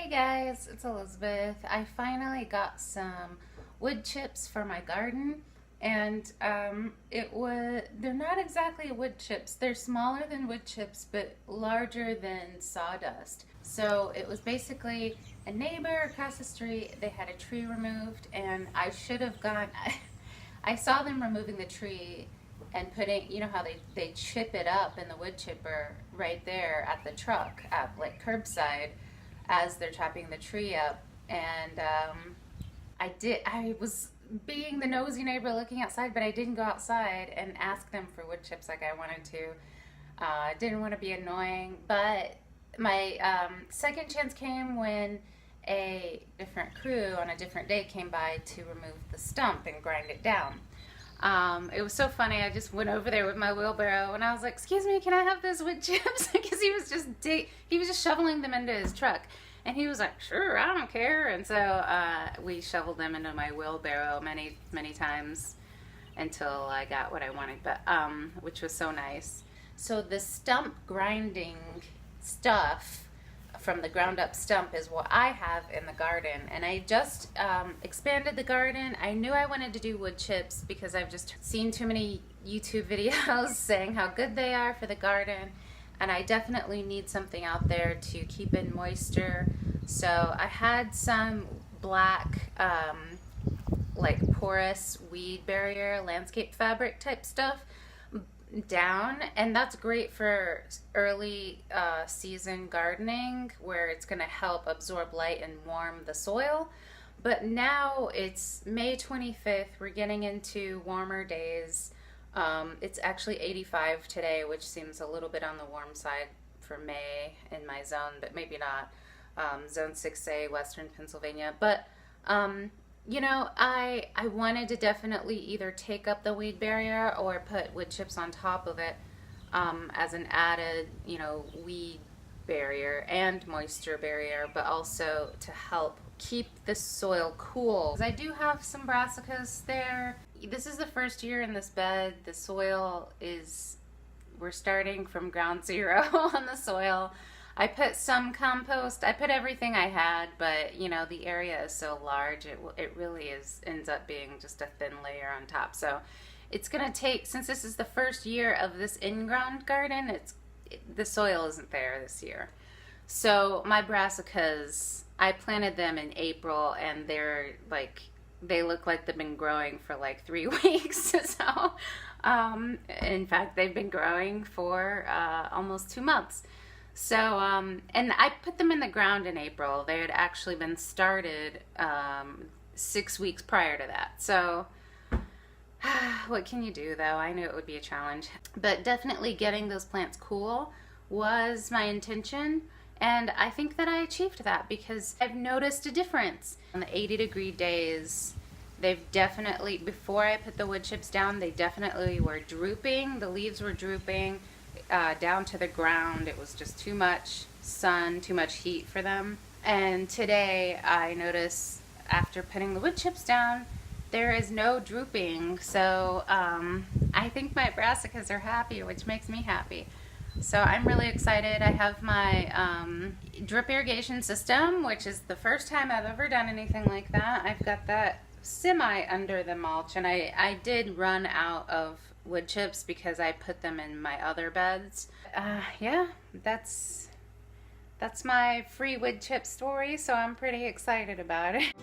guys, it's Elizabeth. I finally got some wood chips for my garden, and they're not exactly wood chips. They're smaller than wood chips but larger than sawdust. So it was basically a neighbor across the street. They had a tree removed, and I should have gone I saw them removing the tree and putting, you know how they chip it up in the wood chipper right there at the truck at like curbside as they're chopping the tree up. And I was being the nosy neighbor looking outside, but I didn't go outside and ask them for wood chips like I wanted to. Didn't want to be annoying, but my second chance came when a different crew on a different day came by to remove the stump and grind it down. It was so funny. I just went over there with my wheelbarrow and I was like, "Excuse me, can I have those wood chips?" Because he was just shoveling them into his truck, and he was like, "Sure, I don't care." And so we shoveled them into my wheelbarrow many times until I got what I wanted, but which was so nice. So the stump grinding stuff from the ground up stump is what I have in the garden, and I just expanded the garden. I knew I wanted to do wood chips because I've just seen too many YouTube videos saying how good they are for the garden, and I definitely need something out there to keep in moisture. So I had some black like porous weed barrier landscape fabric type stuff down, and that's great for early season gardening where it's going to help absorb light and warm the soil. But now it's May 25th, we're getting into warmer days. It's actually 85 today, which seems a little bit on the warm side for May in my zone, but maybe not. Zone 6A, Western Pennsylvania. But you know, I wanted to definitely either take up the weed barrier or put wood chips on top of it as an added, you know, weed barrier and moisture barrier, but also to help keep the soil cool. I do have some brassicas there. This is the first year in this bed. The soil we're starting from ground zero on the soil. I put some compost. I put everything I had, but you know, the area is so large, it really ends up being just a thin layer on top. So it's gonna take, since this is the first year of this in-ground garden, the soil isn't there this year. So my brassicas, I planted them in April, and they look like they've been growing for like 3 weeks. So in fact, they've been growing for almost 2 months. So, and I put them in the ground in April. They had actually been started 6 weeks prior to that. So, what can you do, though? I knew it would be a challenge. But definitely getting those plants cool was my intention. And I think that I achieved that because I've noticed a difference. On the 80-degree days, they've definitely, before I put the wood chips down, they definitely were drooping. The leaves were drooping. Down to the ground. It was just too much sun, too much heat for them. And today I notice after putting the wood chips down, there is no drooping. So I think my brassicas are happy, which makes me happy. So I'm really excited. I have my drip irrigation system, which is the first time I've ever done anything like that. I've got that semi under the mulch, and I did run out of wood chips because I put them in my other beds. Yeah, that's my free wood chip story, so I'm pretty excited about it.